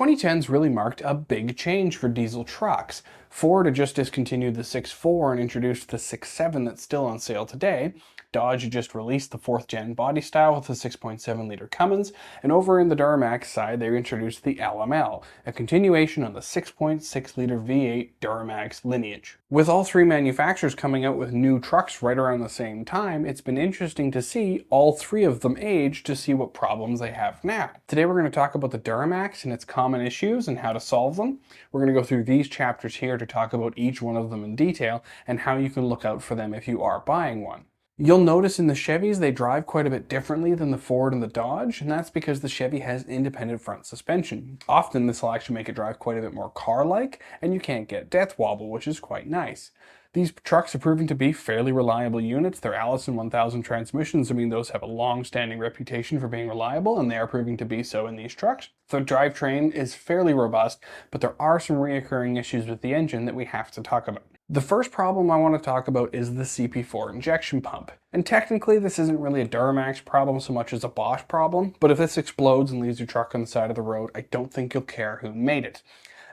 2010s really marked a big change for diesel trucks. Ford had just discontinued the 6.4 and introduced the 6.7 that's still on sale today. Dodge had just released the 4th gen body style with the 6.7 liter Cummins, and over in the Duramax side they introduced the LML, a continuation on the 6.6 liter V8 Duramax lineage. With all three manufacturers coming out with new trucks right around the same time, it's been interesting to see all three of them age to see what problems they have now. Today we're going to talk about the Duramax and its common issues and how to solve them. We're going to go through these chapters here to talk about each one of them in detail and how you can look out for them if you are buying one. You'll notice in the Chevys they drive quite a bit differently than the Ford and the Dodge, and that's because the Chevy has independent front suspension. Often this will actually make it drive quite a bit more car-like, and you can't get death wobble, which is quite nice. These trucks are proving to be fairly reliable units. They're Allison 1000 transmissions. I mean, those have a long-standing reputation for being reliable, and they are proving to be so in these trucks. The drivetrain is fairly robust, but there are some reoccurring issues with the engine that we have to talk about. The first problem I want to talk about is the CP4 injection pump. And technically this isn't really a Duramax problem so much as a Bosch problem, but if this explodes and leaves your truck on the side of the road, I don't think you'll care who made it.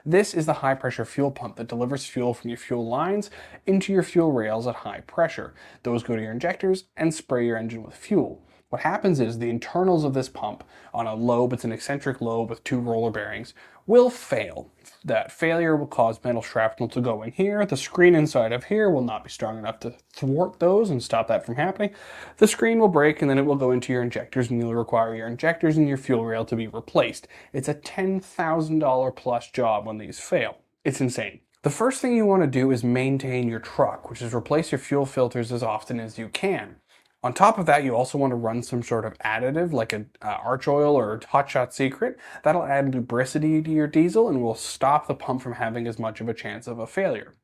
This is the high pressure fuel pump that delivers fuel from your fuel lines into your fuel rails at high pressure. Those go to your injectors and spray your engine with fuel. What happens is the internals of this pump on a lobe, it's an eccentric lobe with two roller bearings, will fail. That failure will cause metal shrapnel to go in here. The screen inside of here will not be strong enough to thwart those and stop that from happening. The screen will break and then it will go into your injectors and you'll require your injectors and your fuel rail to be replaced. It's a $10,000 plus job when these fail. It's insane. The first thing you want to do is maintain your truck, which is replace your fuel filters as often as you can. On top of that, you also want to run some sort of additive like an arch oil or Hot Shot Secret. That'll add lubricity to your diesel and will stop the pump from having as much of a chance of a failure.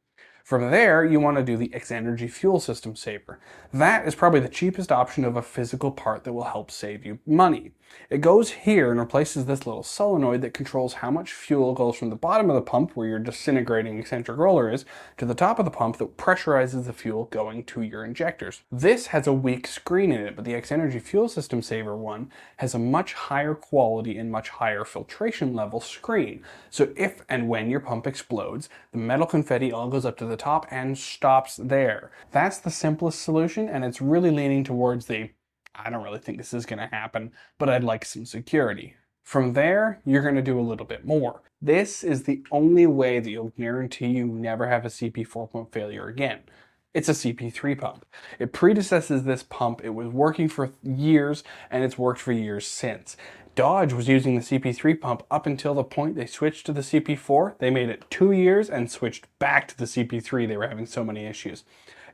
From there, you want to do the X-Energy Fuel System Saver. That is probably the cheapest option of a physical part that will help save you money. It goes here and replaces this little solenoid that controls how much fuel goes from the bottom of the pump, where your disintegrating eccentric roller is, to the top of the pump that pressurizes the fuel going to your injectors. This has a weak screen in it, but the X-Energy Fuel System Saver one has a much higher quality and much higher filtration level screen. So if and when your pump explodes, the metal confetti all goes up to the top and stops there. That's the simplest solution, and it's really leaning towards the I don't really think this is going to happen, but I'd like some security. From there, you're going to do a little bit more. This is the only way that you'll guarantee you never have a CP4 pump failure again. It's a CP3 pump. It predecesses this pump. It was working for years, and it's worked for years since. Dodge was using the CP3 pump up until the point they switched to the CP4. They made it 2 years and switched back to the CP3. They were having so many issues.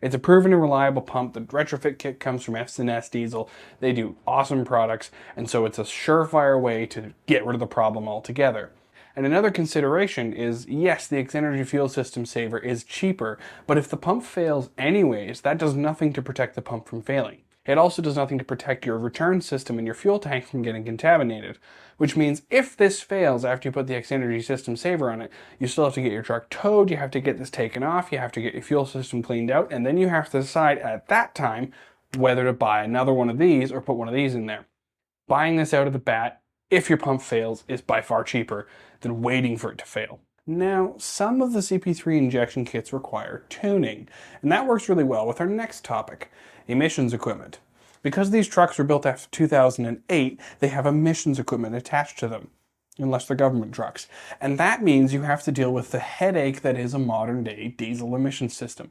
It's a proven and reliable pump. The retrofit kit comes from S&S Diesel. They do awesome products, and so it's a surefire way to get rid of the problem altogether. And another consideration is, yes, the X-Energy Fuel System Saver is cheaper, but if the pump fails anyways, that does nothing to protect the pump from failing. It also does nothing to protect your return system and your fuel tank from getting contaminated, which means if this fails after you put the X-Energy System Saver on it, you still have to get your truck towed, you have to get this taken off, you have to get your fuel system cleaned out, and then you have to decide at that time whether to buy another one of these or put one of these in there. Buying this out of the bat, if your pump fails, is by far cheaper than waiting for it to fail. Now, some of the CP3 injection kits require tuning, and that works really well with our next topic, emissions equipment. Because these trucks were built after 2008, they have emissions equipment attached to them, unless they're government trucks. And that means you have to deal with the headache that is a modern-day diesel emission system.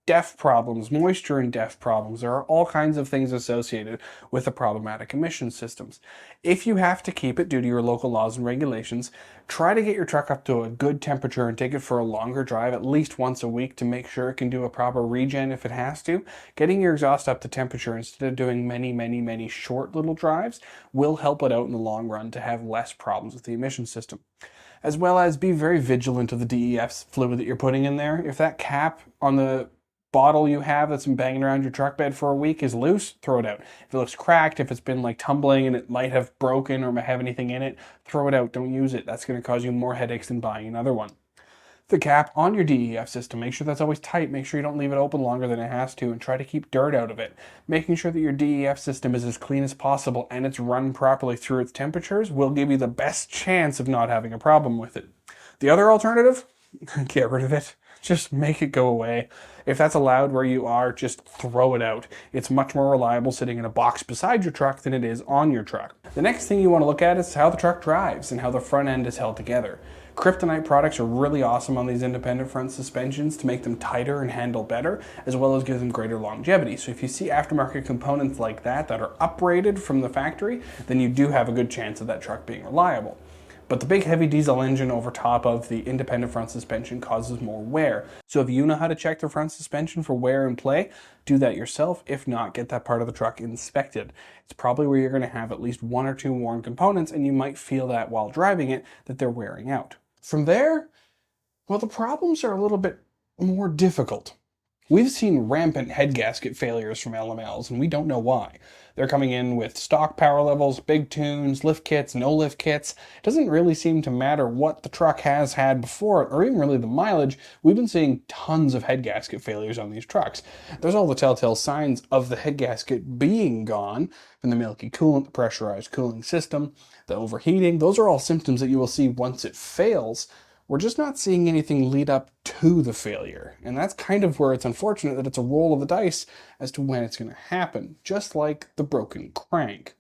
DEF problems, moisture and DEF problems. There are all kinds of things associated with the problematic emission systems. If you have to keep it due to your local laws and regulations, try to get your truck up to a good temperature and take it for a longer drive at least once a week to make sure it can do a proper regen if it has to. Getting your exhaust up to temperature instead of doing many short little drives will help it out in the long run to have less problems with the emission system. As well as be very vigilant of the DEF fluid that you're putting in there. If that cap on the bottle you have that's been banging around your truck bed for a week is loose, throw it out. If it looks cracked, if it's been like tumbling and it might have broken or might have anything in it, throw it out, don't use it. That's going to cause you more headaches than buying another one. The cap on your DEF system, make sure that's always tight, make sure you don't leave it open longer than it has to, and try to keep dirt out of it. Making sure that your DEF system is as clean as possible and it's run properly through its temperatures will give you the best chance of not having a problem with it. The other alternative, get rid of it. Just make it go away. If that's allowed where you are, just throw it out. It's much more reliable sitting in a box beside your truck than it is on your truck. The next thing you want to look at is how the truck drives and how the front end is held together. Kryptonite products are really awesome on these independent front suspensions to make them tighter and handle better, as well as give them greater longevity. So if you see aftermarket components like that are uprated from the factory, then you do have a good chance of that truck being reliable. But the big heavy diesel engine over top of the independent front suspension causes more wear. So if you know how to check the front suspension for wear and play, do that yourself. If not, get that part of the truck inspected. It's probably where you're going to have at least 1 or 2 worn components, and you might feel that while driving it, that they're wearing out. From there, well, the problems are a little bit more difficult. We've seen rampant head gasket failures from LMLs, and we don't know why. They're coming in with stock power levels, big tunes, lift kits, no lift kits. It doesn't really seem to matter what the truck has had before, or even really the mileage. We've been seeing tons of head gasket failures on these trucks. There's all the telltale signs of the head gasket being gone, from the milky coolant, the pressurized cooling system, the overheating. Those are all symptoms that you will see once it fails. We're just not seeing anything lead up to the failure. And that's kind of where it's unfortunate that it's a roll of the dice as to when it's going to happen, just like the broken crank.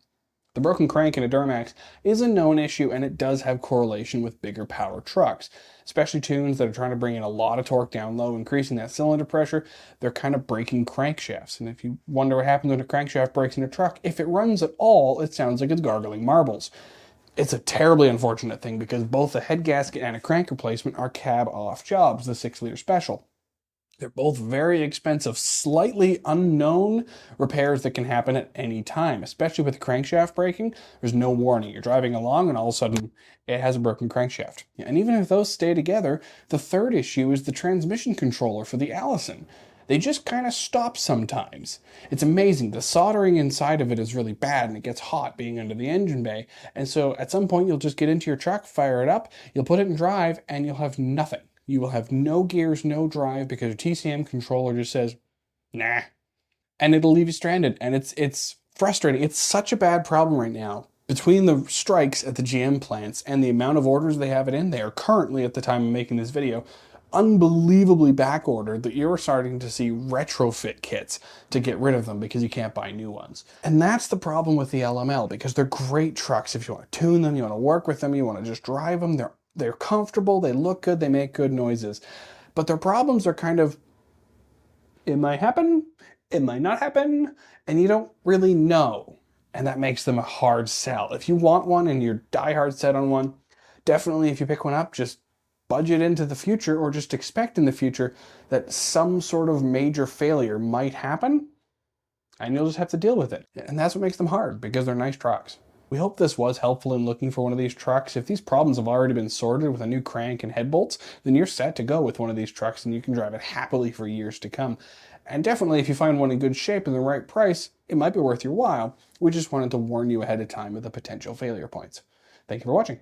The broken crank in a Duramax is a known issue, and it does have correlation with bigger power trucks, especially tunes that are trying to bring in a lot of torque down low, increasing that cylinder pressure. They're kind of breaking crankshafts. And if you wonder what happens when a crankshaft breaks in a truck, if it runs at all, it sounds like it's gargling marbles. It's a terribly unfortunate thing because both a head gasket and a crank replacement are cab-off jobs, the 6-liter special. They're both very expensive, slightly unknown repairs that can happen at any time, especially with the crankshaft breaking. There's no warning. You're driving along and all of a sudden it has a broken crankshaft. And even if those stay together, the third issue is the transmission controller for the Allison. They just kind of stop sometimes. It's amazing. The soldering inside of it is really bad and it gets hot being under the engine bay. And so at some point you'll just get into your truck, fire it up, you'll put it in drive, and you'll have nothing. You will have no gears, no drive, because your TCM controller just says, nah. And it'll leave you stranded. And it's frustrating. It's such a bad problem right now. Between the strikes at the GM plants and the amount of orders they have it in, they are currently, at the time of making this video, unbelievably back ordered that you're starting to see retrofit kits to get rid of them because you can't buy new ones. And that's the problem with the LML, because they're great trucks if you want to tune them, you want to work with them, you want to just drive them. They're comfortable, they look good, they make good noises. But their problems are kind of, it might happen, it might not happen, and you don't really know. And that makes them a hard sell. If you want one and you're diehard set on one, definitely if you pick one up, just budget into the future, or just expect in the future that some sort of major failure might happen, and you'll just have to deal with it. And that's what makes them hard, because they're nice trucks. We hope this was helpful in looking for one of these trucks. If these problems have already been sorted with a new crank and head bolts, then you're set to go with one of these trucks and you can drive it happily for years to come. And definitely if you find one in good shape and the right price, it might be worth your while. We just wanted to warn you ahead of time of the potential failure points. Thank you for watching.